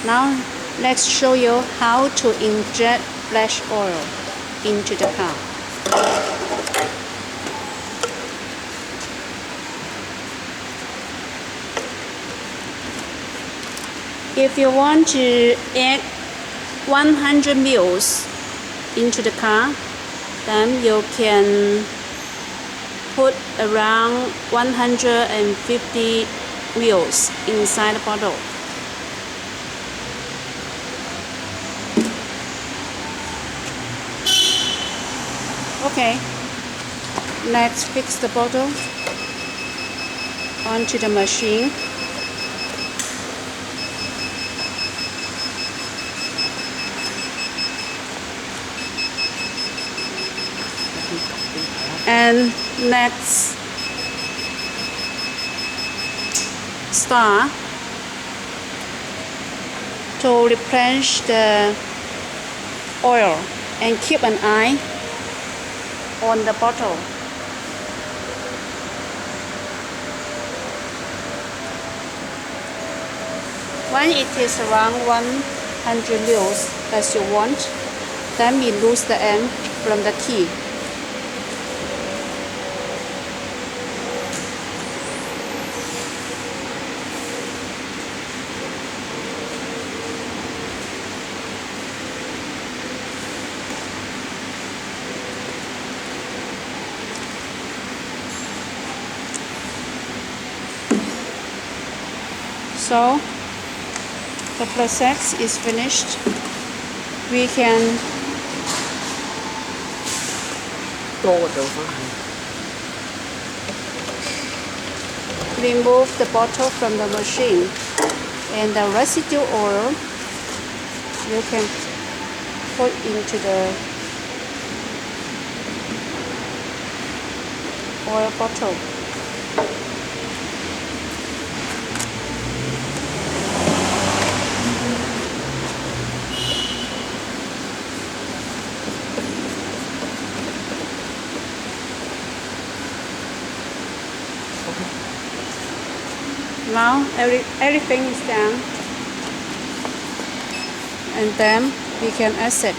Now let's show you how to inject flash oil into the car. If you want to add 100 mils into the car, then you can put around 150 mils inside the bottle. Okay, let's fix the bottle onto the machine. And let's start to replenish the oil and keep an eye on the bottle. When it is around 100 mils as you want, then we lose the end from the key. So the process is finished. We can remove the bottle from the machine, and the residue oil you can put into the oil bottle. Now everything is done, and then we can exit.